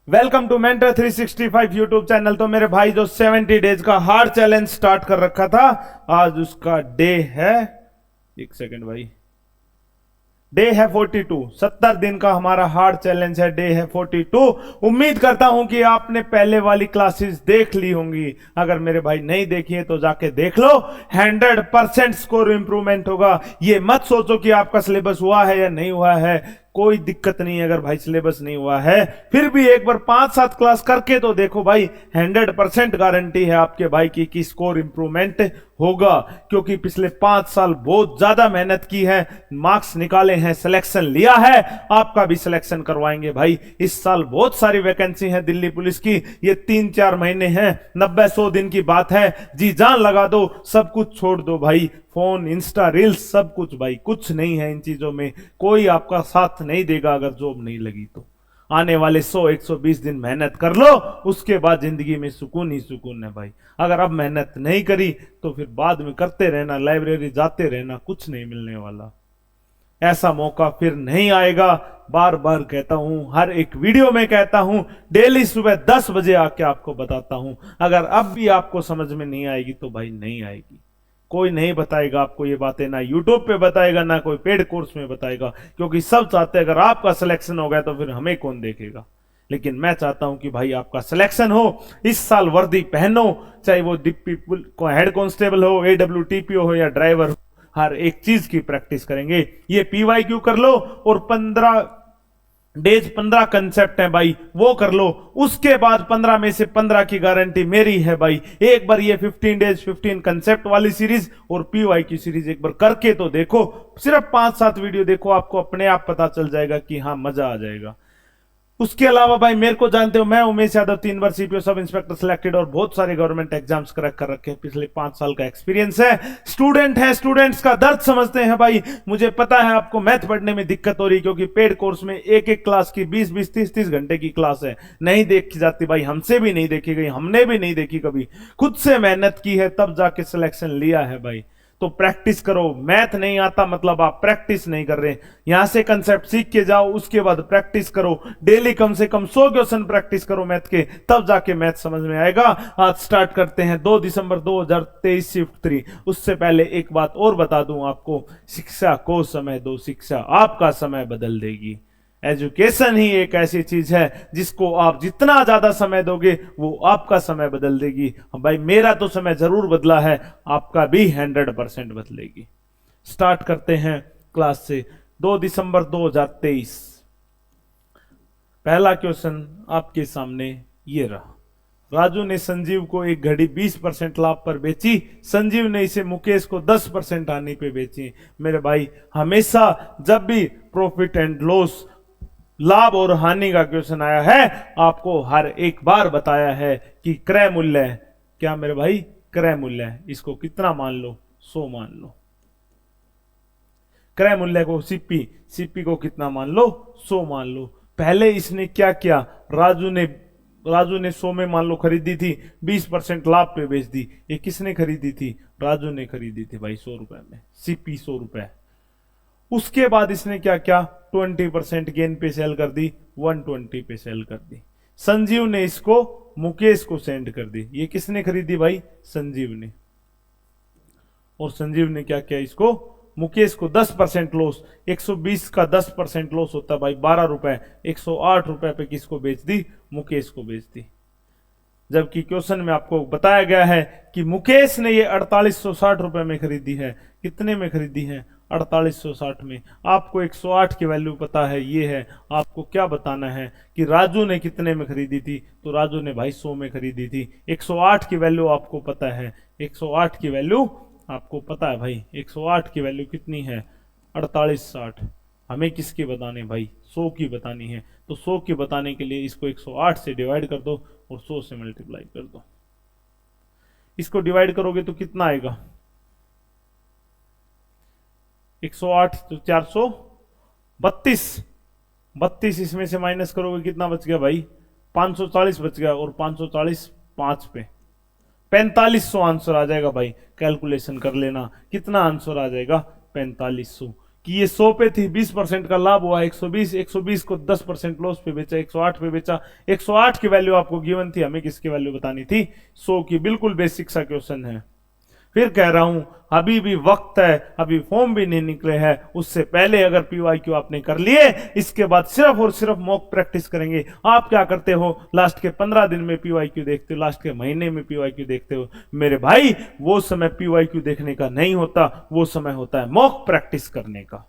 Welcome to mentor 365 YouTube channel. तो मेरे भाई जो 70 डेज का हार्ड चैलेंज स्टार्ट कर रखा था, आज उसका डे है, एक सेकंड भाई, डे है 42। 70 दिन का हमारा हार्ड चैलेंज है, डे है 42। उम्मीद करता हूं कि आपने पहले वाली क्लासेस देख ली होंगी। अगर मेरे भाई नहीं देखी है तो जाके देख लो। 100% स्कोर इंप्रूवमेंट होगा। ये मत सोचो कि आपका सिलेबस हुआ है या नहीं हुआ है, कोई दिक्कत नहीं है। अगर भाई सिलेबस नहीं हुआ है फिर भी एक बार 5-7 क्लास करके तो देखो भाई, 100% गारंटी है आपके भाई की कि स्कोर इंप्रूवमेंट होगा। क्योंकि पिछले 5 साल बहुत ज्यादा मेहनत की है, मार्क्स निकाले हैं, सिलेक्शन लिया है, आपका भी सिलेक्शन करवाएंगे भाई। इस साल बहुत सारी वैकेंसी है दिल्ली पुलिस की। ये 3-4 महीने हैं, 90-100 दिन की बात है। जी जान लगा दो, सब कुछ छोड़ दो भाई। फोन, इंस्टा, रील्स, सब कुछ भाई, कुछ नहीं है इन चीजों में। कोई आपका साथ नहीं देगा अगर जॉब नहीं लगी तो। आने वाले 100-120 दिन मेहनत कर लो, उसके बाद जिंदगी में सुकून ही सुकून है भाई। अगर अब मेहनत नहीं करी तो फिर बाद में करते रहना, लाइब्रेरी जाते रहना, कुछ नहीं मिलने वाला। ऐसा मौका फिर नहीं आएगा। बार बार कहता हूं, हर एक वीडियो में कहता हूं, डेली सुबह 10 बजे आके आपको बताता हूं। अगर अब भी आपको समझ में नहीं आएगी तो भाई नहीं आएगी। कोई नहीं बताएगा आपको ये बातें, ना यूट्यूब पे बताएगा, ना कोई पेड कोर्स में बताएगा। क्योंकि सब चाहते हैं अगर आपका सिलेक्शन हो गया तो फिर हमें कौन देखेगा। लेकिन मैं चाहता हूं कि भाई आपका सिलेक्शन हो। इस साल वर्दी पहनो, चाहे वो डिप्टी हेड कांस्टेबल हो, AWTPO हो या ड्राइवर हो, हर एक चीज की प्रैक्टिस करेंगे। ये PYQ कर लो और 15 डेज 15 कंसेप्ट है भाई, वो कर लो। उसके बाद 15 में से 15 की गारंटी मेरी है भाई। एक बार ये 15 डेज 15 कंसेप्ट वाली सीरीज और PY की सीरीज एक बार करके तो देखो। सिर्फ 5-7 वीडियो देखो, आपको अपने आप पता चल जाएगा कि हाँ, मजा आ जाएगा। उसके अलावा भाई मेरे को जानते हो, मैं उमेश यादव, 3 बार CPO सब इंस्पेक्टर सिलेक्टेड और बहुत सारे गवर्नमेंट एग्जाम्स क्रैक कर रखे हैं। पिछले 5 साल का एक्सपीरियंस है। स्टूडेंट है, स्टूडेंट्स का दर्द समझते हैं भाई। मुझे पता है आपको मैथ पढ़ने में दिक्कत हो रही, क्योंकि पेड कोर्स में एक एक क्लास की 20-20, 30-30 घंटे की क्लास है, नहीं देखी जाती भाई। हमसे भी नहीं देखी गई, हमने भी नहीं देखी कभी। खुद से मेहनत की है तब जाके सिलेक्शन लिया है भाई। तो प्रैक्टिस करो। मैथ नहीं आता मतलब आप प्रैक्टिस नहीं कर रहे। यहां से कंसेप्ट सीख के जाओ, उसके बाद प्रैक्टिस करो। डेली कम से कम 100 क्वेश्चन प्रैक्टिस करो मैथ के, तब जाके मैथ समझ में आएगा। आज स्टार्ट करते हैं 2 दिसंबर 2023 शिफ्ट 3। उससे पहले एक बात और बता दूं आपको, शिक्षा को समय दो, शिक्षा आपका समय बदल देगी। एजुकेशन ही एक ऐसी चीज है जिसको आप जितना ज्यादा समय दोगे वो आपका समय बदल देगी। भाई मेरा तो समय जरूर बदला है, आपका भी 100% बदलेगी। स्टार्ट करते हैं क्लास से। 2 दिसंबर 2023। पहला क्वेश्चन आपके सामने ये रहा। राजू ने संजीव को एक घड़ी 20% लाभ पर बेची। संजीव ने इसे मुकेश को 10% हानि पे बेची। मेरे भाई, हमेशा जब भी प्रॉफिट एंड लॉस, लाभ और हानि का क्वेश्चन आया है, आपको हर एक बार बताया है कि क्रय मूल्य है। क्या मेरे भाई? क्रय मूल्य है। इसको कितना मान लो? 100 मान लो। क्रय मूल्य को सीपी को कितना मान लो? 100 मान लो। पहले इसने क्या किया? राजू ने 100 में मान लो खरीदी थी, 20% लाभ पे बेच दी। ये किसने खरीदी थी? राजू ने खरीदी थी भाई 100 रुपए में, सीपी 100 रुपए। उसके बाद इसने क्या क्या? 20% गेन पे सेल कर दी, 120 पे सेल कर दी। संजीव ने इसको मुकेश को सेंड कर दी। ये किसने खरीदी भाई? संजीव ने। और संजीव ने क्या किया? इसको मुकेश को 10% लॉस, 120 का 10% लॉस होता है भाई 12 रुपए, 108 रुपए पे किसको बेच दी? मुकेश को बेच दी। जबकि क्वेश्चन में आपको बताया गया है कि मुकेश ने ये 4860 रुपए में खरीदी है। कितने में खरीदी है? 4860 में। आपको 108 की वैल्यू पता है, ये है। आपको क्या बताना है कि राजू ने कितने में खरीदी थी? तो राजू ने भाई 100 में खरीदी थी। 108 की वैल्यू आपको पता है, 108 की वैल्यू आपको पता है भाई। 108 की वैल्यू कितनी है? 4860। हमें किसकी बतानी भाई? 100 की बतानी है। तो 100 की बताने के लिए इसको 108 से डिवाइड कर दो और 100 से मल्टीप्लाई कर दो। इसको डिवाइड करोगे तो कितना आएगा? 108 तो 432। 32 इसमें से माइनस करोगे कितना बच गया भाई? 540 बच गया। और 540 5 पे 4500 आंसर आ जाएगा भाई। कैलकुलेशन कर लेना कितना आंसर आ जाएगा? 4500। कि ये 100 पे थी, 20% का लाभ हुआ, 120, 120 को 10% लॉस पे बेचा, 108 पे बेचा। 108 की वैल्यू आपको गिवन थी, हमें किसकी वैल्यू बतानी थी? 100 की। बिल्कुल बेसिक सा क्वेश्चन है। फिर कह रहा हूं अभी भी वक्त है, अभी फॉर्म भी नहीं निकले हैं, उससे पहले अगर पीवाईक्यू आपने कर लिए, इसके बाद सिर्फ और सिर्फ मॉक प्रैक्टिस करेंगे। आप क्या करते हो? लास्ट के 15 दिन में पीवाईक्यू देखते हो, लास्ट के महीने में पीवाईक्यू देखते हो। मेरे भाई वो समय पीवाईक्यू देखने का नहीं होता, वो समय होता है मॉक प्रैक्टिस करने का।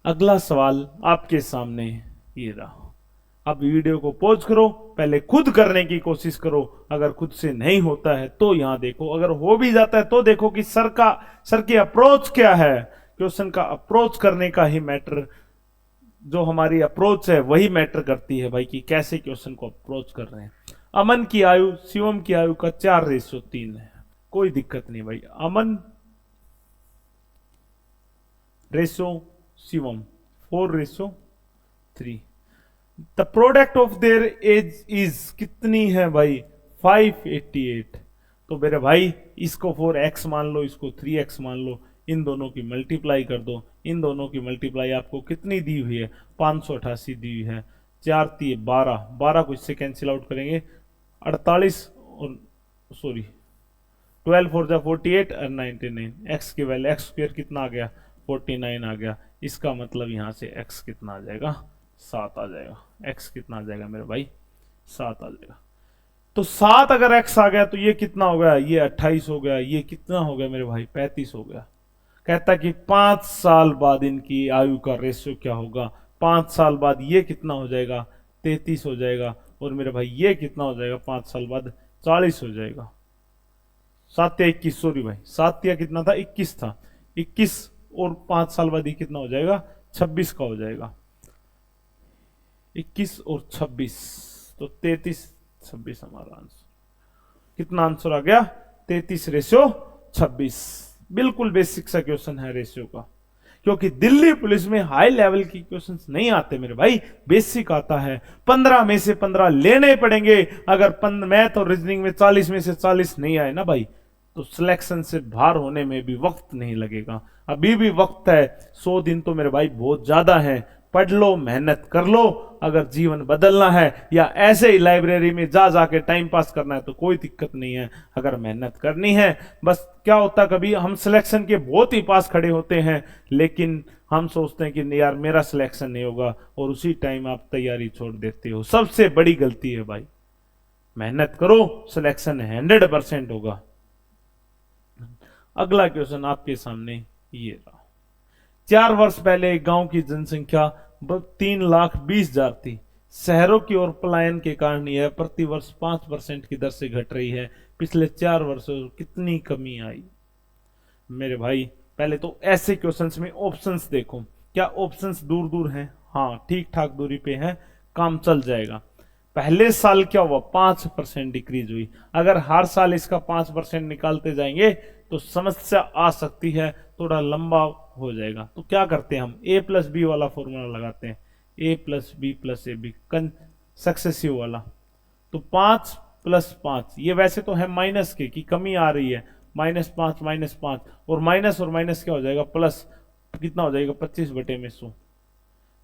अगला सवाल आपके सामने ये रहा। अब वीडियो को पॉज करो, पहले खुद करने की कोशिश करो। अगर खुद से नहीं होता है तो यहां देखो, अगर हो भी जाता है तो देखो कि सर की अप्रोच क्या है। क्वेश्चन का अप्रोच करने का ही मैटर, जो हमारी अप्रोच है वही मैटर करती है भाई, कि कैसे क्वेश्चन को अप्रोच कर रहे हैं। अमन की आयु शिवम की आयु का 4:3 है, कोई दिक्कत नहीं भाई। Aman ratio Shivam 4:3। The product of their age is कितनी है भाई? 588। तो मेरे भाई इसको 4x मान लो, इसको 3x मान लो, इन दोनों की मल्टीप्लाई कर दो। इन दोनों की मल्टीप्लाई आपको कितनी दी हुई है? 588 दी हुई है। 4 3 12, 12 को इससे कैंसिल आउट करेंगे 48 और सॉरी 12 4 जा 48 और 99। एक्स की वैल्यू एक्स स्क्वायर कितना आ गया? 49 आ गया। इसका मतलब यहां से एक्स कितना आ जाएगा? 7 आ जाएगा। एक्स कितना आ जाएगा मेरे भाई? 7 आ जाएगा। तो 7 अगर एक्स आ गया तो ये कितना हो गया? ये 28 हो गया। ये कितना हो गया मेरे भाई? 35 हो गया। कहता कि 5 साल बाद इनकी आयु का रेशियो क्या होगा? 5 साल बाद ये कितना हो जाएगा? 33 हो जाएगा। और मेरे भाई ये कितना हो जाएगा 5 साल बाद? 40 हो जाएगा। 7 या 21, सॉरी भाई, 7 या कितना था? 21 था। 21 और 5 साल बाद ये कितना हो जाएगा? 26 का हो जाएगा। 21 और 26 तो 33, 26 हमारा आंसर। कितना आंसर आ गया? 33:26। बिल्कुल बेसिक सा क्वेश्चन है रेशियो का, क्योंकि दिल्ली पुलिस में हाई लेवल की क्वेश्चंस नहीं आते मेरे भाई, बेसिक आता है। 15 में से 15 लेने पड़ेंगे। अगर मैथ और रीजनिंग में 40 में से 40 नहीं आए ना भाई, तो सिलेक्शन से बाहर होने में भी वक्त नहीं लगेगा। अभी भी वक्त है। 100 दिन तो मेरे भाई बहुत ज्यादा है। पढ़ लो, मेहनत कर लो। अगर जीवन बदलना है या ऐसे ही लाइब्रेरी में जा जाके टाइम पास करना है तो कोई दिक्कत नहीं है। अगर मेहनत करनी है, बस क्या होता कभी हम सिलेक्शन के बहुत ही पास खड़े होते हैं, लेकिन हम सोचते हैं कि यार मेरा सिलेक्शन नहीं होगा, और उसी टाइम आप तैयारी छोड़ देते हो। सबसे बड़ी गलती है भाई। मेहनत करो, सिलेक्शन 100% होगा। अगला क्वेश्चन आपके सामने ये रहा। 4 वर्ष पहले गांव की जनसंख्या 3,20,000 थी। शहरों की ओर पलायन के कारण यह प्रतिवर्ष 5% की दर से घट रही है। पिछले 4 वर्षों में कितनी कमी आई? मेरे भाई पहले तो ऐसे क्वेश्चंस में ऑप्शंस देखो। क्या ऑप्शंस दूर दूर हैं? हाँ, ठीक ठाक दूरी पे है, काम चल जाएगा। पहले साल क्या हुआ? 5% डिक्रीज हुई। अगर हर साल इसका 5% निकालते जाएंगे तो समस्या आ सकती है, थोड़ा लंबा हो जाएगा। तो क्या करते हैं हम? a+b वाला फॉर्मूला लगाते हैं। a+b+ab सक्सेसिव वाला। तो 5 + 5, ये वैसे तो है माइनस के की कमी आ रही है, -5 -5 और माइनस क्या हो जाएगा? प्लस कितना हो जाएगा? 25/100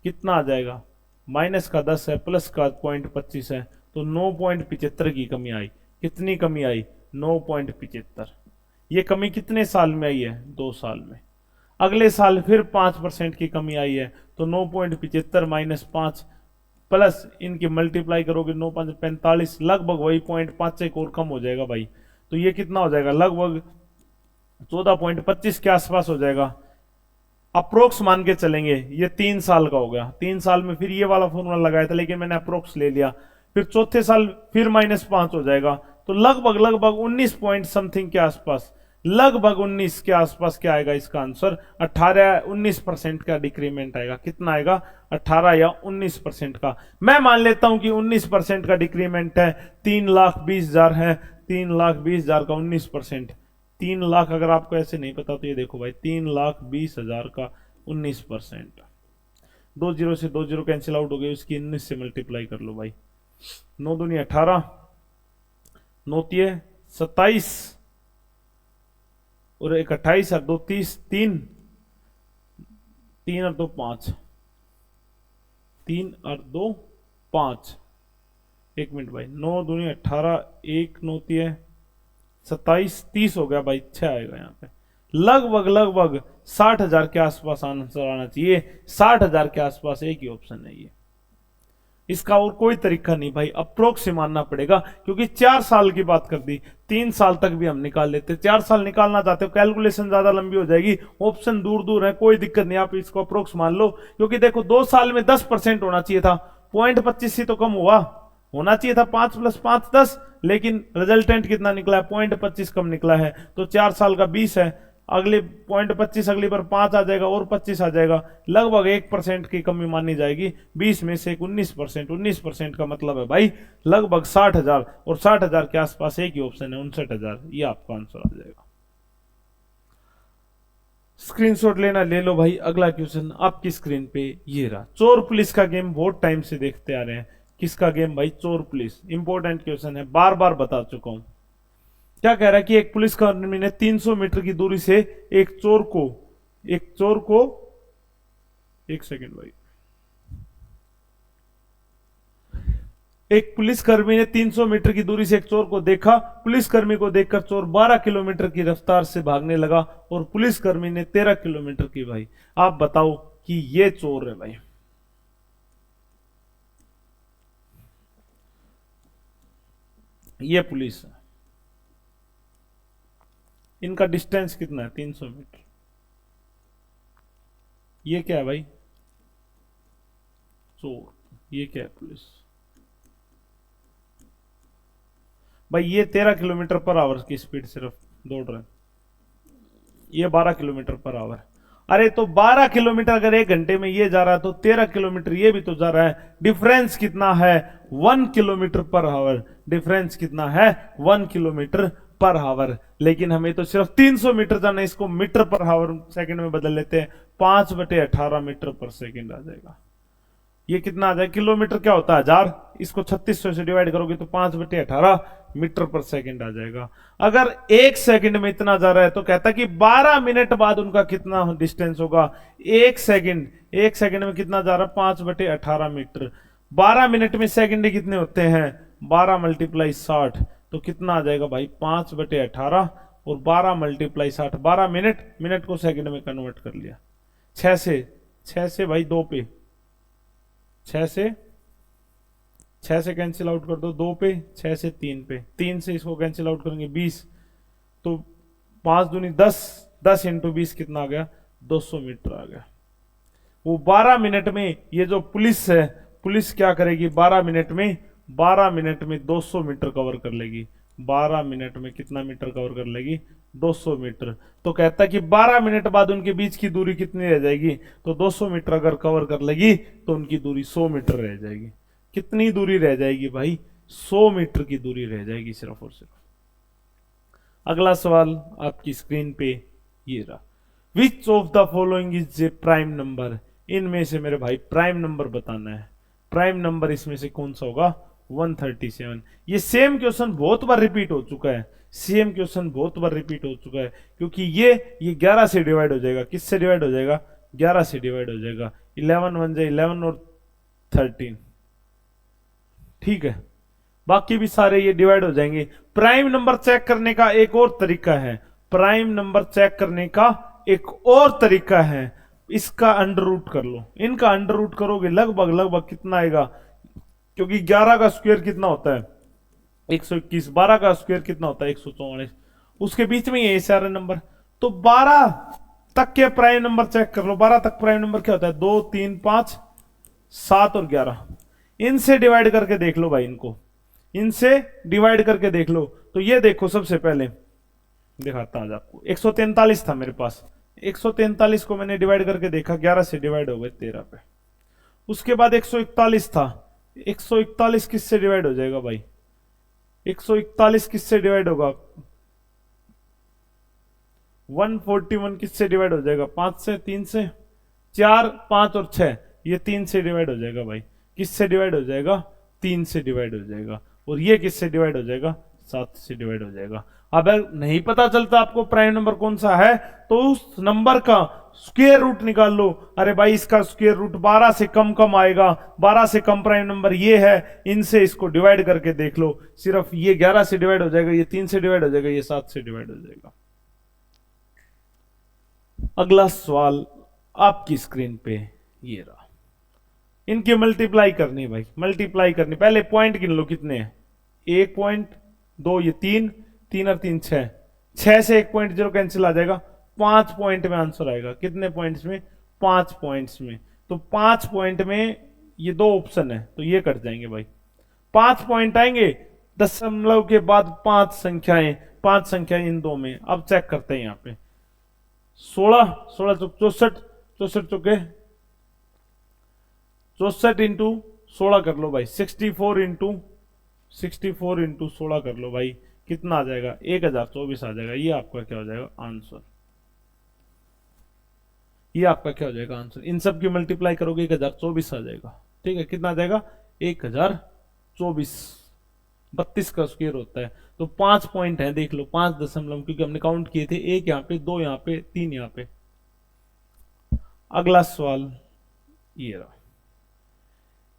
कितना आ जाएगा? माइनस का 10 है, प्लस का 0.25 है, तो 9.75 की कमी आई। कितनी कमी आई? 9.75। ये कमी कितने साल में आई है? 2 साल में। अगले साल फिर 5% की कमी आई है, तो 9.75 - 5 प्लस इनकी मल्टीप्लाई करोगे 9 5 45, लगभग वही 0.5 और कम हो जाएगा भाई। तो ये कितना हो जाएगा? लगभग 14.25 के आसपास हो जाएगा। अप्रोक्स मान के चलेंगे। ये 3 साल का हो गया। 3 साल में फिर ये वाला फॉर्मूला लगाया था, लेकिन मैंने अप्रोक्स ले लिया। फिर चौथे साल फिर -5 हो जाएगा, तो लगभग 19 पॉइंट समथिंग के आसपास, लगभग 19 के आसपास क्या आएगा इसका आंसर? 18-19% का डिक्रीमेंट आएगा। कितना आएगा? 18 या 19% का। मैं मान लेता हूं कि 19% का डिक्रीमेंट है। 3,20,000 है, 3,20,000 का 19%। 3 लाख अगर आपको ऐसे नहीं पता तो ये देखो भाई, 3,20,000 का 19%। 2 जीरो से 2 जीरो कैंसिल आउट हो गए, उसकी 19 से मल्टीप्लाई कर लो भाई। 9 दूनी 18, 9 तिये 27, और एक 28 और 2 30, 3 3 और 2 5, 3 और 2 5, 1 मिनट भाई, 9 दूनी 18, 1 9 है 27, 30 हो गया भाई, 6 आएगा यहाँ पे। लगभग लगभग 60,000 के आसपास आंसर आना चाहिए। 60,000 के आसपास एक ही ऑप्शन है ये, इसका और कोई तरीका नहीं भाई, अप्रोक्स से मानना पड़ेगा, क्योंकि 4 साल की बात कर दी, 3 साल तक भी हम निकाल लेते, 4 साल निकालना चाहते हो कैलकुलेशन ज्यादा लंबी हो जाएगी, ऑप्शन दूर दूर है, कोई दिक्कत नहीं, आप इसको अप्रोक्स मान लो। क्योंकि देखो 2 साल में 10% होना चाहिए था, 0.25 ही तो कम हुआ, होना चाहिए था 5 + 5 10, लेकिन रिजल्टेंट कितना निकला है, 0.25 कम निकला है। तो 4 साल का 20 है, अगले 0.25 अगली बार 5 आ जाएगा और 25 आ जाएगा, लगभग 1% की कमी मानी जाएगी। 20 में से 19%, 19% का मतलब है भाई लगभग 60,000, और 60,000 के आसपास एक ही ऑप्शन है 59,000, ये आपका आंसर आ जाएगा। स्क्रीनशॉट लेना ले लो भाई। अगला क्वेश्चन आपकी स्क्रीन पे ये रहा। चोर पुलिस का गेम बहुत टाइम से देखते आ रहे हैं। किसका गेम भाई? चोर पुलिस। इंपॉर्टेंट क्वेश्चन है, बार बार बता चुका हूं। क्या कह रहा है कि एक पुलिसकर्मी ने 300 मीटर की दूरी से एक चोर को एक सेकंड भाई, एक पुलिसकर्मी ने 300 मीटर की दूरी से एक चोर को देखा। पुलिसकर्मी को देखकर चोर 12 किलोमीटर की रफ्तार से भागने लगा और पुलिसकर्मी ने 13 किलोमीटर की। भाई आप बताओ कि ये चोर है भाई, ये पुलिस है, इनका डिस्टेंस कितना है? 300 मीटर। ये क्या है भाई? चोर। ये क्या है? पुलिस। भाई ये 13 किलोमीटर पर आवर की स्पीड सिर्फ दौड़ रहे हैं, ये 12 किलोमीटर पर आवर। अरे तो 12 किलोमीटर अगर 1 घंटे में ये जा रहा है तो 13 किलोमीटर ये भी तो जा रहा है। डिफरेंस कितना है? 1 किलोमीटर पर आवर। डिफरेंस कितना है? 1 किलोमीटर पर आवर। लेकिन हमें तो सिर्फ 300 मीटर जाना है, इसको मीटर पर आवर सेकंड में बदल लेते हैं, 5/18 मीटर पर सेकंड आ जाएगा। ये कितना आ जाएगा? किलोमीटर क्या होता है? 1000। इसको 3600 से डिवाइड करोगे तो 5/18 मीटर पर सेकंड आ जाएगा। अगर 1 सेकंड में इतना जा रहा है तो कहता कि 12 मिनट बाद उनका कितना डिस्टेंस होगा? 1 सेकंड में कितना जा रहा है? 5/18 मीटर। 12 मिनट में सेकंड कितने होते हैं? 12 × 60, तो कितना आ जाएगा भाई? 5/18 और 12 × 60, 12 मिनट को सेकंड में कन्वर्ट कर लिया। 6 से भाई 2 पे, 6 से कैंसिल आउट कर दो, 2 पे, 6 से 3 पे, 3 से इसको कैंसिल आउट करेंगे 20, तो 5 दूनी 10, 10 × 20 कितना आ गया? 200 मीटर आ गया। वो 12 मिनट में, ये जो पुलिस है, पुलिस क्या करेगी? 12 मिनट में 200 मीटर कवर कर लेगी। 12 मिनट में कितना मीटर कवर कर लेगी? 200 मीटर। तो कहता है कि 12 मिनट बाद उनके बीच की दूरी कितनी रह जाएगी? तो 200 मीटर अगर कवर कर लेगी तो उनकी दूरी 100 मीटर रह जाएगी। कितनी दूरी रह जाएगी भाई? 100 मीटर की दूरी रह जाएगी सिर्फ और सिर्फ। अगला सवाल आपकी स्क्रीन पे ये रहा। Which of the following is a prime number? इनमें से मेरे भाई प्राइम नंबर बताना है। प्राइम नंबर इसमें से कौन सा होगा? 137। ये सेम क्वेश्चन बहुत बार रिपीट हो चुका है, क्योंकि ये 11 से डिवाइड हो जाएगा। किससे डिवाइड हो जाएगा? 11 से डिवाइड हो जाएगा। 11 1 जा 11 और 13, ठीक है। बाकी भी सारे ये डिवाइड हो जाएंगे। प्राइम नंबर चेक करने का एक और तरीका है, इसका अंडर रूट कर लो। इनका अंडर रूट करोगे लगभग कितना आएगा? क्योंकि 11 का स्क्वायर कितना होता है? 121। 12 का स्क्वायर कितना होता है? 144। उसके बीच में ये सारे नंबर, तो 12 तक के प्राइम नंबर चेक कर लो। 12 तक प्राइम नंबर क्या होता है? 2 3 5 7 और 11। इनसे डिवाइड करके देख लो भाई, इनसे डिवाइड करके देख लो। तो ये देखो, सबसे पहले दिखाता हूं आपको। 143 था मेरे पास, 143 को मैंने डिवाइड करके देखा, 11 से डिवाइड हो गए 13 पे। उसके बाद 141 था, 141 किससे डिवाइड हो जाएगा भाई? 141 किससे डिवाइड होगा? 141 किससे डिवाइड हो जाएगा? 5 से, 3 से, 4 5 और 6, ये 3 से डिवाइड हो जाएगा भाई। किससे डिवाइड हो जाएगा? 3 से डिवाइड हो जाएगा। और ये किससे डिवाइड हो जाएगा? 7 से डिवाइड हो जाएगा। अब अगर नहीं पता चलता आपको प्राइम नंबर कौन सा है तो उस नंबर का स्क्वायर रूट निकाल लो। अरे भाई इसका स्क्वायर रूट 12 से कम कम आएगा, 12 से कम प्राइम नंबर ये है, इनसे इसको डिवाइड करके देख लो, सिर्फ ये 11 से डिवाइड हो जाएगा, ये 3 से डिवाइड हो जाएगा, ये 7 से डिवाइड हो जाएगा। अगला सवाल आपकी स्क्रीन पे ये रहा, इनकी मल्टीप्लाई करनी भाई, मल्टीप्लाई करनी। पहले पॉइंट गिन लो कितने हैं, 1 पॉइंट, 2 ये 3, 3 और 3 6, 6 से 1 पॉइंट 0 कैंसिल आ जाएगा, 5 पॉइंट में आंसर आएगा। कितने पॉइंट्स में, 5 पॉइंट्स में। तो 5 पॉइंट में ये 2 ऑप्शन है तो ये कट जाएंगे भाई, 5 पॉइंट आएंगे, दशमलव के बाद 5 संख्याएं, 5 संख्याएं इन 2 में। अब चेक करते हैं यहाँ पे 16, 16 चौक 64, 64 चौके 64 इंटू 16 कर लो भाई, 64 इंटू 16 कर लो भाई, कितना आ जाएगा, 1024 आ जाएगा। ये आपका क्या हो जाएगा आंसर, ये आपका क्या हो जाएगा आंसर। इन सब की मल्टीप्लाई करोगे 1024 आ जाएगा। ठीक है, कितना आ जाएगा 1024, 32 का स्क्वायर होता है। तो 5 पॉइंट है, देख लो 5 दशमलव, क्योंकि हमने काउंट किए थे, 1 यहाँ पे, 2 यहाँ पे, 3 यहाँ पे। अगला सवाल ये रहा,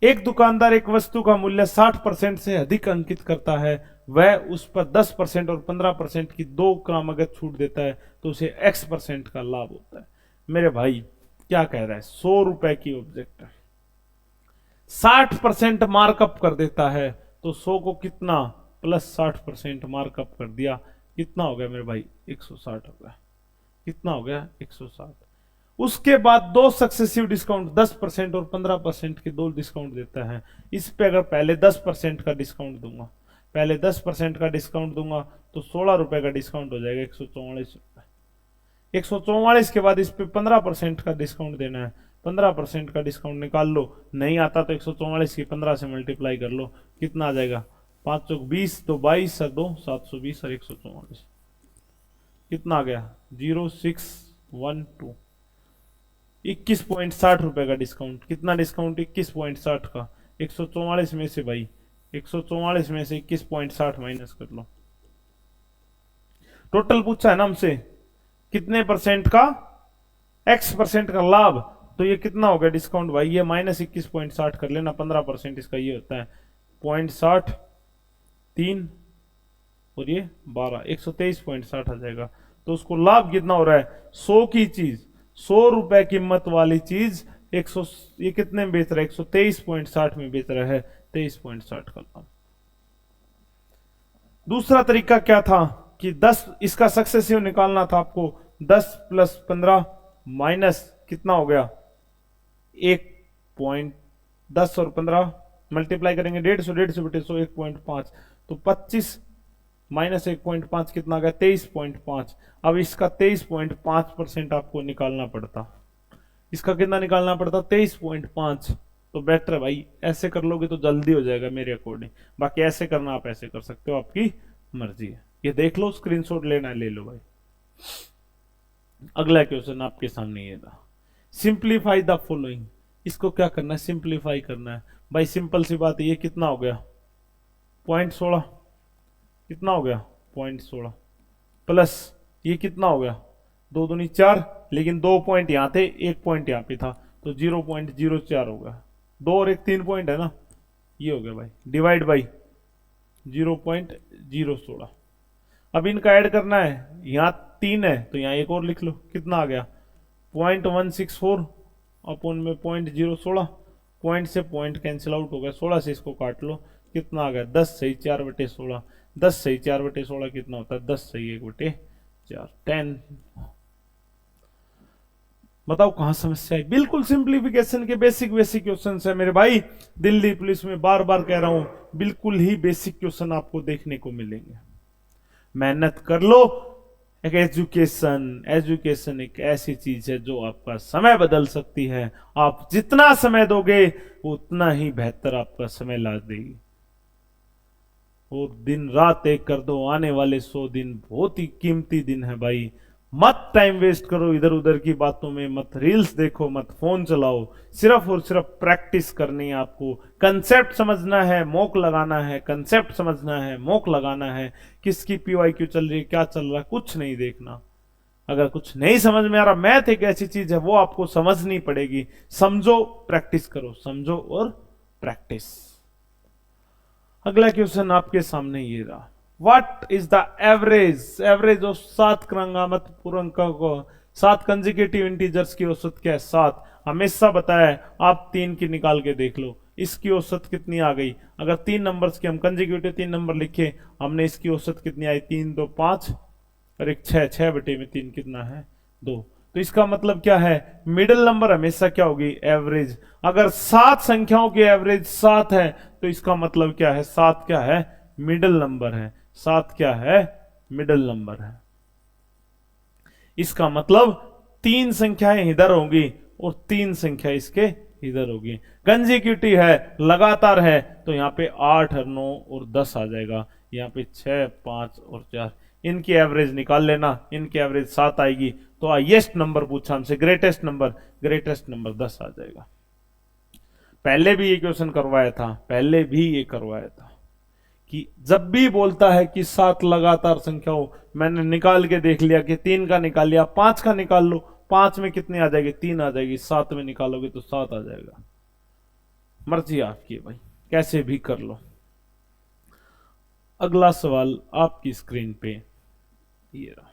एक दुकानदार एक वस्तु का मूल्य 60% से अधिक अंकित करता है, वह उस पर 10% और 15% की 2 क्रमागत छूट देता है, तो उसे x% का लाभ होता है। मेरे भाई क्या कह रहा है, 100 रुपए की ऑब्जेक्ट 60% मार्कअप कर देता है, तो 100 को कितना प्लस 60% मार्कअप कर दिया, कितना हो गया मेरे भाई 160 हो गया। कितना हो गया 160। उसके बाद 2 सक्सेसिव डिस्काउंट 10% और 15% के 2 डिस्काउंट देता है। इस पे अगर पहले 10% का डिस्काउंट दूंगा, पहले 10% का डिस्काउंट दूंगा तो 16 रुपए का डिस्काउंट हो जाएगा 144 रुपए। 144 के बाद इस पे 15% का डिस्काउंट देना है, 15% का डिस्काउंट निकाल लो, नहीं आता तो 144 की 15 से मल्टीप्लाई कर लो, कितना आ जाएगा 5 चौक 20, तो 22 और 2 720 और 144, कितना आ गया 0612। 21.60 रुपए का डिस्काउंट, कितना डिस्काउंट 21.60 का, 144 में से भाई 144 में से 21.60 माइनस कर लो। टोटल पूछा है ना हमसे कितने परसेंट का, x% का लाभ, तो ये कितना हो गया डिस्काउंट भाई, ये -21.60 कर लेना, 15% इसका ये होता है 0.60, 3 और ये 12, 123.60 आ जाएगा। तो उसको लाभ कितना हो रहा है, 100 की चीज, 100 रुपए कीमत वाली चीज 100, ये कितने में बेच रहा है 123.60 में बेच रहा है, 23.60 का लाभ। दूसरा तरीका क्या था कि 10 इसका सक्सेसिव निकालना था आपको, 10 + 15 माइनस कितना हो गया 1.10 और 15 मल्टीप्लाई करेंगे 150, 150 बटे 100 1.5, तो 25 माइनस 1.5 कितना आ गया 23.5। अब इसका 23.5% आपको निकालना पड़ता, इसका कितना निकालना पड़ता 23.5। तो बेटर है भाई ऐसे कर लोगे तो जल्दी हो जाएगा मेरे अकॉर्डिंग, बाकी ऐसे करना आप ऐसे कर सकते हो, आपकी मर्जी है। ये देख लो, स्क्रीनशॉट लेना है ले लो भाई। अगला क्वेश्चन आपके सामने ये था, सिंप्लीफाई द फॉलोइंग। इसको क्या करना है, सिंप्लीफाई करना है भाई, सिंपल सी बात है। ये कितना हो गया 0.16, कितना हो गया 0.16 प्लस ये कितना हो गया 2 दूनी 4, लेकिन 2 पॉइंट यहाँ थे 1 पॉइंट यहाँ पे था, तो 0.04 हो गया, 2 और 1 3 पॉइंट है ना, ये हो गया भाई, डिवाइड बाई 0.016। अब इनका ऐड करना है, यहाँ 3 है तो यहाँ एक और लिख लो, कितना आ गया 0.164 अपन में 0.016, पॉइंट से पॉइंट कैंसिल आउट हो गया, 16 से इसको काट लो, कितना आ गया 10 सही 4 बटे 16, 10 सही 4 बटे 16 कितना होता है 10 सही 1 बटे 4, 10। बताओ कहां समस्या है, बिल्कुल सिंप्लीफिकेशन के बेसिक क्वेश्चन है मेरे भाई। दिल्ली पुलिस में बार बार कह रहा हूं, बिल्कुल ही बेसिक क्वेश्चन आपको देखने को मिलेंगे, मेहनत कर लो। एक एजुकेशन एक ऐसी चीज है जो आपका समय बदल सकती है, आप जितना समय दोगे उतना ही बेहतर आपका समय ला देगी। वो दिन रात एक कर दो, आने वाले 100 दिन बहुत ही कीमती दिन है भाई, मत टाइम वेस्ट करो इधर उधर की बातों में, मत रील्स देखो, मत फोन चलाओ। सिर्फ और सिर्फ प्रैक्टिस करनी है आपको। कंसेप्ट समझना है, मॉक लगाना है, कंसेप्ट समझना है, मॉक लगाना है। किसकी पीवाईक्यू चल रही है, क्या चल रहा है, कुछ नहीं देखना। अगर कुछ नहीं समझ में आ रहा, मैथ एक ऐसी चीज है वो आपको समझनी पड़ेगी। समझो, प्रैक्टिस करो, समझो और प्रैक्टिस। अगला क्वेश्चन आपके सामने ये रहा। What is the average of 7 क्रमागत पूर्णांकों को, 7 कंसेक्यूटिव इंटीजर्स की औसत क्या है? 7 हमेशा बताया है, आप 3 की निकाल के देख लो, इसकी औसत कितनी आ गई। अगर 3 नंबर्स के हम कंसेक्यूटिव 3 नंबर लिखे, हमने इसकी औसत कितनी आई? 3 2 5 और एक 6, 6 बटे में 3 कितना है? 2। तो इसका मतलब क्या है? मिडिल नंबर हमेशा क्या होगी? एवरेज। अगर 7 संख्याओं की एवरेज 7 है तो इसका मतलब क्या है? 7 क्या है? मिडिल नंबर है। 7 क्या है? मिडिल नंबर है। इसका मतलब 3 संख्याएं इधर होंगी और 3 संख्या इसके इधर होगी। कंसेक्यूटिव है, लगातार है, तो यहाँ पे 8 और 9 और 10 आ जाएगा। यहाँ पे 6 5 और 4, इनकी एवरेज निकाल लेना। इनकी एवरेज 7 आएगी तो हाईएस्ट नंबर पूछा हमसे, ग्रेटेस्ट नंबर 10 आ जाएगा। पहले भी ये क्वेश्चन करवाया था, कि जब भी बोलता है कि 7 लगातार संख्या हो, मैंने निकाल के देख लिया कि 3 का निकाल लिया, 5 का निकाल लो, 5 में कितनी आ जाएगी? 3 आ जाएगी। 7 में निकालोगे तो 7 आ जाएगा। मर्जी आपकी है भाई, कैसे भी कर लो। अगला सवाल आपकी स्क्रीन पे ये रहा।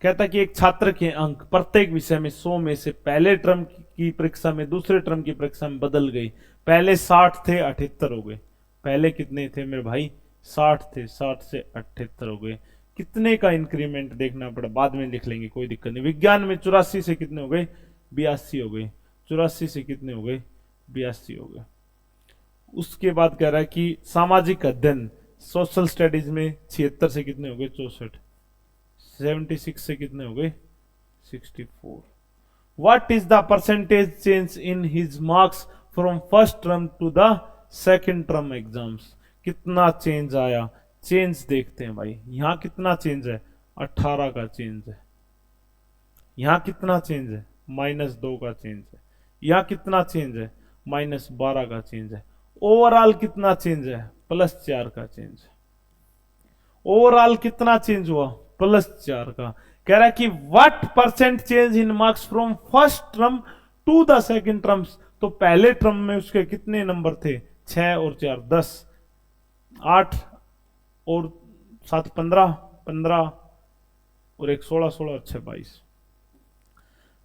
कहता कि एक छात्र के अंक प्रत्येक विषय में 100 में से पहले टर्म की परीक्षा में दूसरे टर्म की परीक्षा में बदल गई। पहले 60 थे, 78 हो गए। पहले कितने थे मेरे भाई? 60 थे, 60 से 78 हो गए। कितने का इंक्रीमेंट देखना पड़ा, बाद में लिख लेंगे, कोई दिक्कत नहीं। विज्ञान में 84 से कितने हो गए? 82 हो गए। 84 से कितने हो गए? 82 हो गए। उसके बाद कह रहा है कि सामाजिक अध्ययन सोशल स्टडीज में 76 से कितने हो गए? 64। 76 से कितने हो गए? 64। What is the percentage change in his marks from first term to the second term exams? कितना चेंज आया? चेंज देखते हैं भाई। यहां कितना चेंज है? 18 का चेंज है। यहां कितना चेंज है? -2 का चेंज है। यहां कितना चेंज है? -12 का चेंज है। ओवरऑल कितना चेंज है? +4 का चेंज है। ओवरऑल कितना चेंज हुआ? +4 का। कह रहा है कि what percent change in marks from first term to the second terms? तो पहले टर्म में उसके कितने नंबर थे? 6 और 4 10, 8 और 7 15, 15 और एक 16, 16 और 6 22।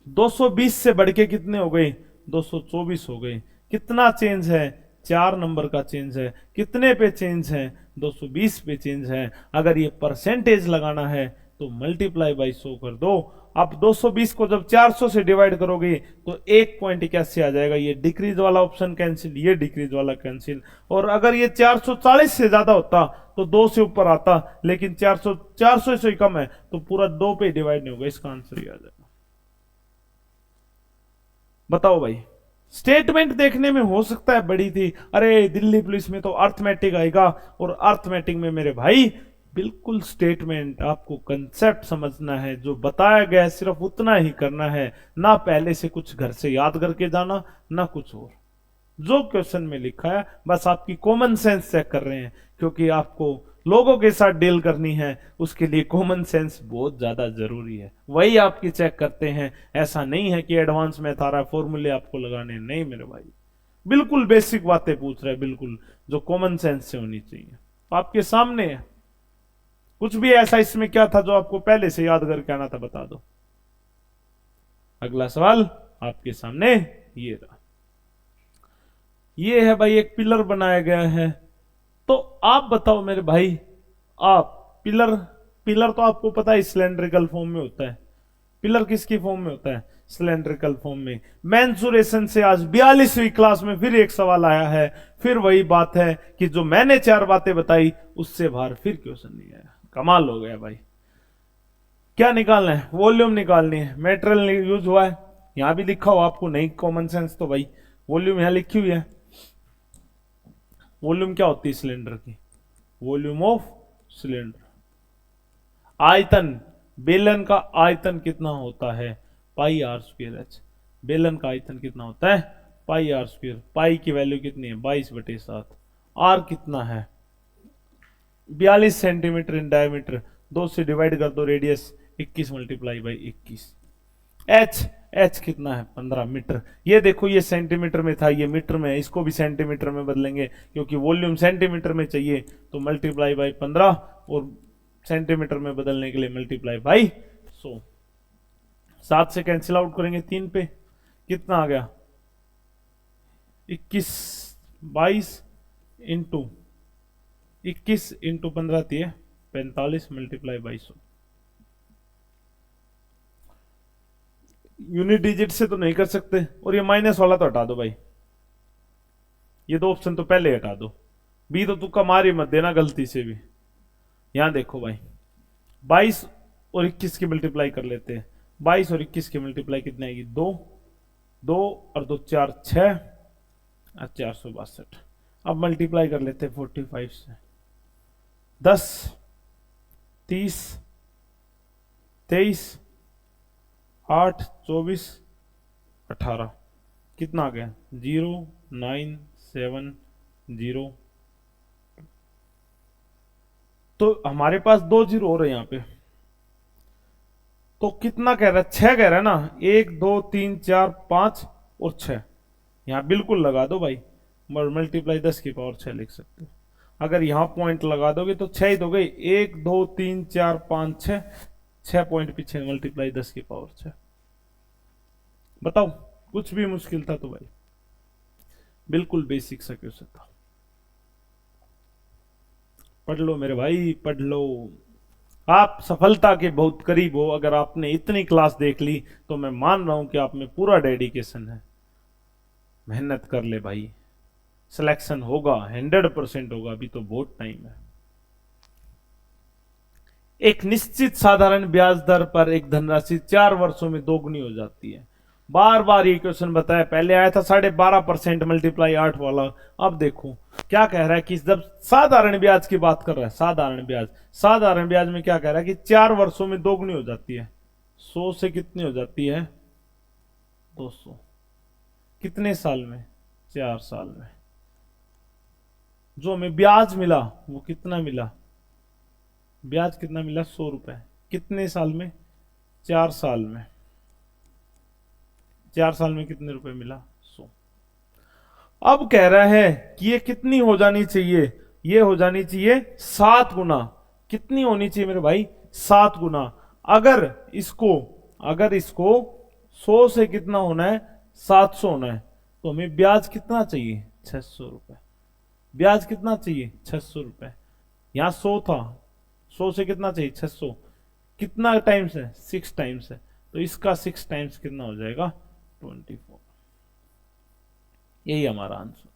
220 से बढ़ के कितने हो गए? 224 हो गए। कितना चेंज है? 4 नंबर का चेंज है। कितने पे चेंज है? 220 पे चेंज है। अगर ये परसेंटेज लगाना है तो मल्टीप्लाई बाई 100 कर दो। अब 220 को जब 400 से डिवाइड करोगे तो 1.81 आ जाएगा। ये डिक्रीज वाला ऑप्शन कैंसिल, ये डिक्रीज वाला कैंसिल। और अगर ये 440 से ज्यादा होता तो 2 से ऊपर आता, लेकिन 400 से कम है तो पूरा 2 पे डिवाइड नहीं होगा। इसका आंसर ही आ जाएगा। बताओ भाई, स्टेटमेंट देखने में हो सकता है बड़ी थी, अरे दिल्ली पुलिस में तो अर्थमेटिक आएगा, और अर्थमेटिक में मेरे भाई बिल्कुल स्टेटमेंट, आपको कंसेप्ट समझना है। जो बताया गया है सिर्फ उतना ही करना है, ना पहले से कुछ घर से याद करके जाना, ना कुछ और। जो क्वेश्चन में लिखा है बस आपकी कॉमन सेंस चेक कर रहे हैं, क्योंकि आपको लोगों के साथ डील करनी है, उसके लिए कॉमन सेंस बहुत ज्यादा जरूरी है। वही आपकी चेक करते हैं। ऐसा नहीं है कि एडवांस में था रहा फॉर्मूले आपको लगाने, नहीं मेरे भाई, बिल्कुल बेसिक बातें पूछ रहे हैं, बिल्कुल जो कॉमन सेंस से होनी चाहिए। आपके सामने है। कुछ भी ऐसा इसमें क्या था जो आपको पहले से याद करके आना था, बता दो। अगला सवाल आपके सामने ये रहा। ये है भाई, एक पिलर बनाया गया है। तो आप बताओ मेरे भाई, आप पिलर तो आपको पता है सिलेंड्रिकल फॉर्म में होता है। पिलर किसकी फॉर्म में होता है? सिलेंड्रिकल फॉर्म में। मेंसुरेशन से आज 42वीं क्लास में फिर एक सवाल आया है। फिर वही बात है कि जो मैंने 4 बातें बताई उससे बाहर फिर क्वेश्चन नहीं आया। कमाल हो गया भाई। क्या निकालना है? वॉल्यूम निकालनी है। मेटेरियल यूज हुआ है, यहां भी लिखा हुआ आपको, नहीं कॉमन सेंस तो भाई वॉल्यूम यहां लिखी हुई है। वॉल्यूम क्या होती है सिलेंडर की? Volume of cylinder. आयतन बेलन का आयतन कितना होता है, पाई आर स्क्वायर एच। बेलन का आयतन कितना होता है, पाई आर स्क्वायर। पाई की वैल्यू कितनी है, 22/7। आर कितना है, 42 सेंटीमीटर इन डायमीटर। 2 से डिवाइड कर दो radius, 21 multiply by 21। H, H कितना है, 15 मीटर। ये देखो ये सेंटीमीटर में था, ये मीटर में है, इसको भी सेंटीमीटर में बदलेंगे क्योंकि वॉल्यूम सेंटीमीटर में चाहिए, तो मल्टीप्लाई बाई 15 और सेंटीमीटर में बदलने के लिए मल्टीप्लाई बाई 100। 7 से कैंसिल आउट करेंगे 3 पे, कितना आ गया, 21 22 इंटू 21 इंटू 15 दिए 45 मल्टीप्लाई बाई 100। यूनिट डिजिट से तो नहीं कर सकते, और ये माइनस वाला तो हटा दो भाई, ये दो ऑप्शन तो पहले हटा दो। बी तो तुक्का मार ही मत देना गलती से भी। यहां देखो भाई 22 और 21 की मल्टीप्लाई कर लेते हैं। 22 और 21 की मल्टीप्लाई कितनी आएगी, 2 2 और 2 4 6 और 462। अब मल्टीप्लाई कर लेते हैं 45 से। 10 30 23 8 24 18 कितना आ गया, 0 9 7 0। तो हमारे पास 2 जीरो हो रहे हैं यहाँ पे, तो कितना कह रहा है, 6 कह रहा है ना, 1 2 3 4 5 और 6। यहां बिल्कुल लगा दो भाई, मल्टीप्लाई 10 की पावर 6 लिख सकते हो। अगर यहां पॉइंट लगा दोगे तो 6 ही दोगे, 1 2 3 4 5 6, 6 पॉइंट पीछे मल्टीप्लाई 10 की पावर 6। बताओ कुछ भी मुश्किल था तो भाई, बिल्कुल बेसिक सा क्वेश्चन था। पढ़ लो मेरे भाई, पढ़ लो। आप सफलता के बहुत करीब हो, अगर आपने इतनी क्लास देख ली तो मैं मान रहा हूं कि आप में पूरा डेडिकेशन है। मेहनत कर ले भाई, सिलेक्शन होगा, 100% होगा, अभी तो बहुत टाइम है। एक निश्चित साधारण ब्याज दर पर एक धनराशि 4 वर्षों में दोगुनी हो जाती है। बार बार ये क्वेश्चन बताया, पहले आया था 12.5% मल्टीप्लाई 8 वाला। अब देखो क्या कह रहा है कि जब साधारण ब्याज की बात कर रहा है, साधारण ब्याज, साधारण ब्याज में क्या कह रहा है कि 4 वर्षों में दोगुनी हो जाती है। 100 से कितनी हो जाती है, 200। कितने साल में, 4 साल में। जो हमें ब्याज मिला वो कितना मिला, ब्याज कितना मिला, 100 रुपए। कितने साल में, 4 साल में। 4 साल में कितने रुपए मिला, 100। अब कह रहा है कि ये कितनी हो जानी चाहिए, ये हो जानी चाहिए 7 गुना। कितनी होनी चाहिए मेरे भाई, 7 गुना। अगर इसको 100 से कितना होना है, 700 होना है, तो हमें ब्याज कितना चाहिए, 600 रुपए। ब्याज कितना चाहिए, 600 रुपए। यहां 100 था, 100 से कितना चाहिए, 600। कितना टाइम्स है, 6 टाइम्स है, तो इसका 6 टाइम्स कितना हो जाएगा, 24। यही हमारा आंसर।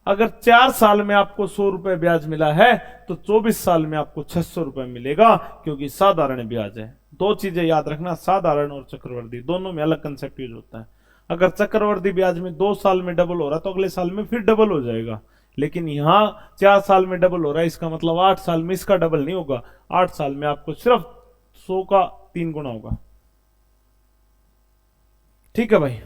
अगर 4 साल में आपको 100 रुपए ब्याज मिला है तो 24 साल में आपको 600 रुपए मिलेगा, क्योंकि साधारण ब्याज है। 2 चीजें याद रखना, साधारण और चक्रवर्ती, दोनों में अलग कंसेप्ट यूज होता है। अगर चक्रवर्ती ब्याज में 2 साल में डबल हो रहा है तो अगले साल में फिर डबल हो जाएगा, लेकिन यहां 4 साल में डबल हो रहा है, इसका मतलब 8 साल में इसका डबल नहीं होगा। 8 साल में आपको सिर्फ 100 का 3 गुना होगा। ठीक है भाई,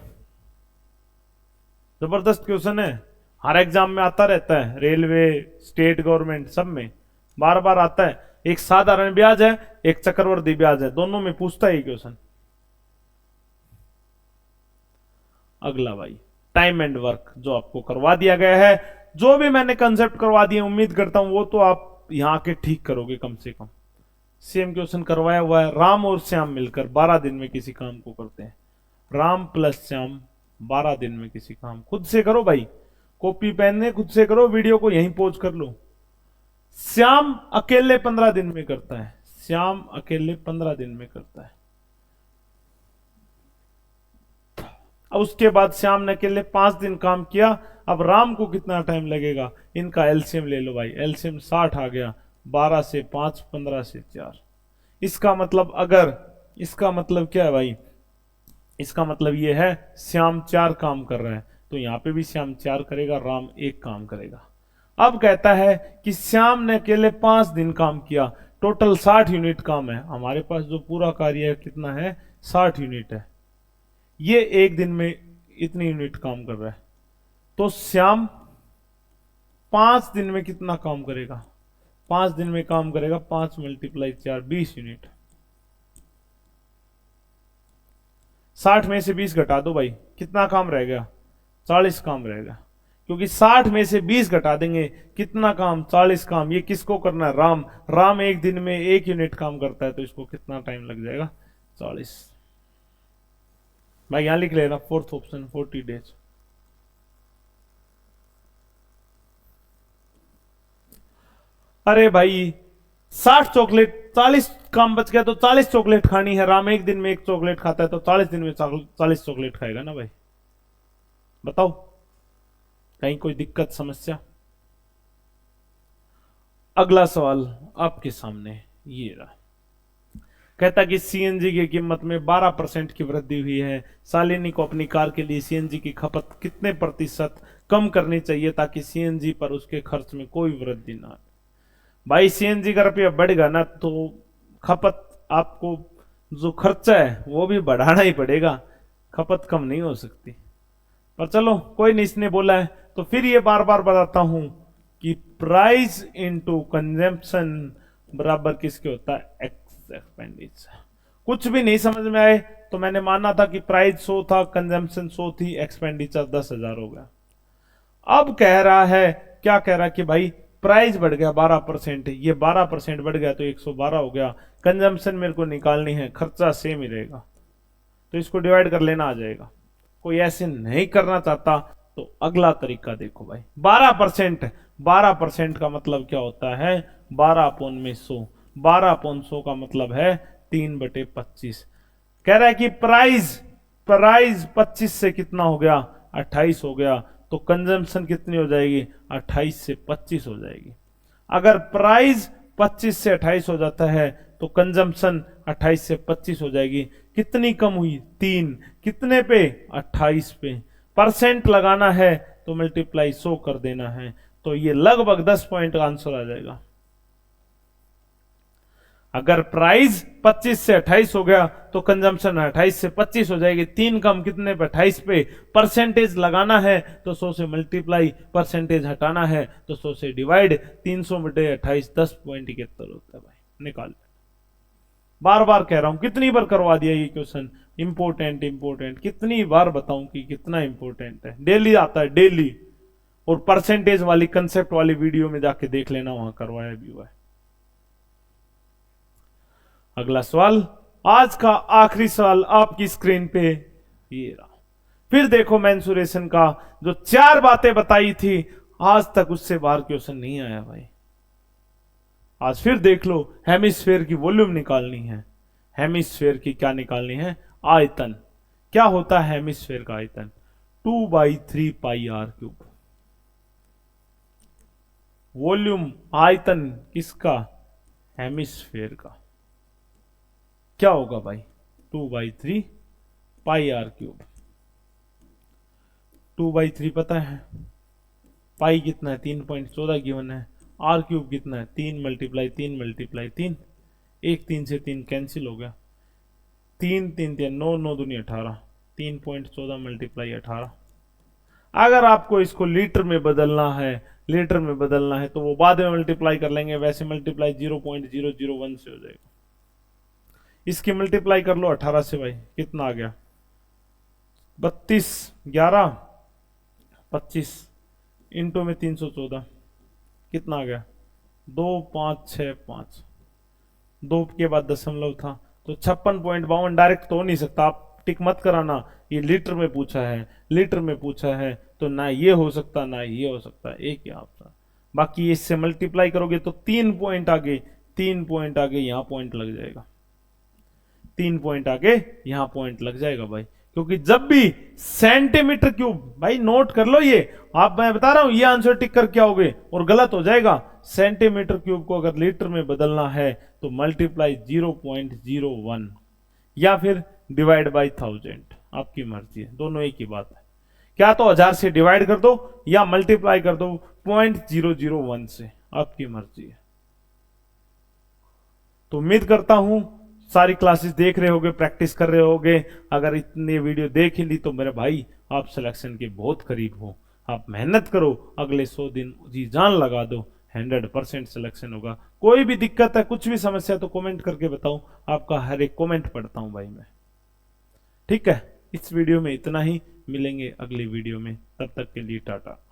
जबरदस्त क्वेश्चन है, हर एग्जाम में आता रहता है, रेलवे, स्टेट गवर्नमेंट, सब में बार बार आता है। एक साधारण ब्याज है, एक चक्रवर्ती ब्याज है, दोनों में पूछता है क्वेश्चन। अगला भाई, टाइम एंड वर्क, जो आपको करवा दिया गया है, जो भी मैंने कंसेप्ट करवा दिए, उम्मीद करता हूं वो तो आप यहां आके ठीक करोगे कम से कम। सेम क्वेश्चन करवाया हुआ है, राम और श्याम मिलकर 12 दिन में किसी काम को करते हैं। राम प्लस श्याम 12 दिन में किसी काम, खुद से करो भाई, कॉपी पेन में खुद से करो, वीडियो को यहीं पॉज कर लो। श्याम अकेले 15 दिन में करता है, श्याम अकेले 15 दिन में करता है। अब उसके बाद श्याम ने अकेले 5 दिन काम किया, अब राम को कितना टाइम लगेगा, इनका एलसीएम ले लो भाई, एलसीएम 60 आ गया, 12 से 5, 15 से 4। इसका मतलब, अगर इसका मतलब क्या है भाई, इसका मतलब ये है श्याम 4 काम कर रहा है, तो यहां पे भी श्याम 4 करेगा, राम 1 काम करेगा। अब कहता है कि श्याम ने अकेले 5 दिन काम किया, टोटल 60 यूनिट काम है हमारे पास, जो पूरा कार्य है कितना है 60 यूनिट है। ये एक दिन में इतनी यूनिट काम कर रहा है, तो श्याम 5 दिन में कितना काम करेगा? 5 दिन में काम करेगा 5 × 4 20 यूनिट। 60 में से 20 घटा दो भाई, कितना काम रह गया? 40 काम रहेगा, क्योंकि 60 में से 20 घटा देंगे, कितना काम? 40 काम। ये किसको करना है? राम। राम एक दिन में 1 यूनिट काम करता है, तो इसको कितना टाइम लग जाएगा? 40। भाई यहां लिख लेना, फोर्थ ऑप्शन 40 डेज। अरे भाई 60 चॉकलेट, 40 काम बच गया, तो 40 चॉकलेट खानी है। राम एक दिन में 1 चॉकलेट खाता है, तो 40 दिन में 40 चॉकलेट खाएगा ना भाई। बताओ कहीं कोई दिक्कत समस्या? अगला सवाल आपके सामने ये रहा, कहता कि सीएनजी की कीमत में 12% की वृद्धि हुई है। शालिनी को अपनी कार के लिए सीएनजी की खपत कितने प्रतिशत कम करनी चाहिए ताकि सीएनजी पर उसके खर्च में कोई वृद्धि ना आए? भाई सीएनजी का रुपया बढ़ेगा ना, तो खपत, आपको जो खर्चा है वो भी बढ़ाना ही पड़ेगा, खपत कम नहीं हो सकती। पर चलो कोई नहीं, इसने बोला है तो फिर ये बार बार बताता हूं कि प्राइस इनटू कंजम्पशन बराबर किसके होता है? एक्सपेंडिचर। कुछ भी नहीं समझ में आए तो मैंने माना था कि प्राइस 100 था, कंजम्पशन 100 थी, एक्सपेंडिचर 10,000 हो गया। अब कह रहा है, क्या कह रहा है कि भाई प्राइस बढ़ गया 12%, ये 12% बढ़ गया तो 112 हो गया। कंजम्पशन मेरे को निकालनी है, खर्चा सेम ही रहेगा, तो इसको डिवाइड कर लेना आ जाएगा। कोई ऐसे नहीं करना चाहता तो अगला तरीका देखो भाई। 12% का मतलब क्या होता है? 12/100। 12/100 का मतलब है 3/25। कह रहा है कि प्राइस 25 से कितना हो गया? 28 हो गया, तो कंजम्पशन कितनी हो जाएगी? 28 से 25 हो जाएगी। अगर प्राइस 25 से 28 हो जाता है तो कंजम्पशन 28 से 25 हो जाएगी। कितनी कम हुई? 3। कितने पे? 28 पे। परसेंट लगाना है तो मल्टीप्लाई 100 कर देना है, तो ये लगभग 10 पॉइंट का आंसर आ जाएगा। अगर प्राइस 25 से 28 हो गया तो कंजम्पशन 28 से 25 हो जाएगी। 3 कम कितने पे? 28 पे। परसेंटेज लगाना है तो 100 से मल्टीप्लाई, परसेंटेज हटाना है तो 100 से डिवाइड। 300/28 10.71 होता है भाई। निकाल, बार बार कह रहा हूं, कितनी बार करवा दिया ये क्वेश्चन। इंपोर्टेंट कितनी बार बताऊं कि कितना इंपोर्टेंट है। डेली आता है, डेली। और परसेंटेज वाली कंसेप्ट वाली वीडियो में जाके देख लेना, वहां करवाया भी हुआ है। अगला सवाल, आज का आखिरी सवाल आपकी स्क्रीन पे ये रहा। फिर देखो मेंसुरेशन का जो 4 बातें बताई थी, आज तक उससे बाहर क्वेश्चन नहीं आया भाई। आज फिर देख लो, हेमिस्फेयर की वॉल्यूम निकालनी है। हेमिस्फेयर की क्या निकालनी है? आयतन। क्या होता है हेमिस्फेयर का आयतन? 2/3 πr³। वॉल्यूम, आयतन किसका? हेमिस्फेयर का। क्या होगा भाई? 2/3 πr³। 2/3 पता है, पाई कितना है? 3.14 गिवन है। r³ कितना है? 3 × 3 × 3। 1 3 से 3 कैंसिल हो गया। 3 3 3 9 9 दूनी 18। 3.14 × 18। अगर आपको इसको लीटर में बदलना है तो वो बाद में मल्टीप्लाई कर लेंगे। वैसे मल्टीप्लाई 0.001 से हो जाएगा। इसकी मल्टीप्लाई कर लो 18 से भाई, कितना आ गया? 32 11 25 इंटू में 314, कितना आ गया? 2 5 6 5। 2 के बाद दशमलव था तो 56.52। डायरेक्ट तो हो नहीं सकता, आप टिक मत कराना। ये लीटर में पूछा है तो ना ये हो सकता ना ये हो सकता, एक ही आपका। बाकी इससे मल्टीप्लाई करोगे तो 3 पॉइंट आगे यहाँ पॉइंट लग जाएगा। 3 पॉइंट आगे यहां पॉइंट लग जाएगा भाई, क्योंकि जब भी सेंटीमीटर क्यूब, भाई नोट कर लो ये, मैं बता रहा हूं, ये आंसर टिक कर क्या होगे और गलत हो जाएगा। सेंटीमीटर क्यूब को अगर लीटर में बदलना है तो मल्टीप्लाई 0.01 या फिर डिवाइड बाई 1000, आपकी मर्जी है, दोनों एक ही बात है। क्या तो 1000 से डिवाइड कर दो या मल्टीप्लाई कर दो 0.001 से, आपकी मर्जी है। तो उम्मीद करता हूं सारी क्लासेस देख रहे होगे, प्रैक्टिस कर रहे होगे। अगर इतनी वीडियो देख ही ली तो मेरे भाई आप सिलेक्शन के बहुत करीब हो। आप मेहनत करो, अगले 100 दिन जी जान लगा दो, 100% सिलेक्शन होगा। कोई भी दिक्कत है, कुछ भी समस्या है तो कमेंट करके बताओ, आपका हर एक कमेंट पढ़ता हूं भाई मैं। ठीक है, इस वीडियो में इतना ही, मिलेंगे अगली वीडियो में, तब तक के लिए टाटा।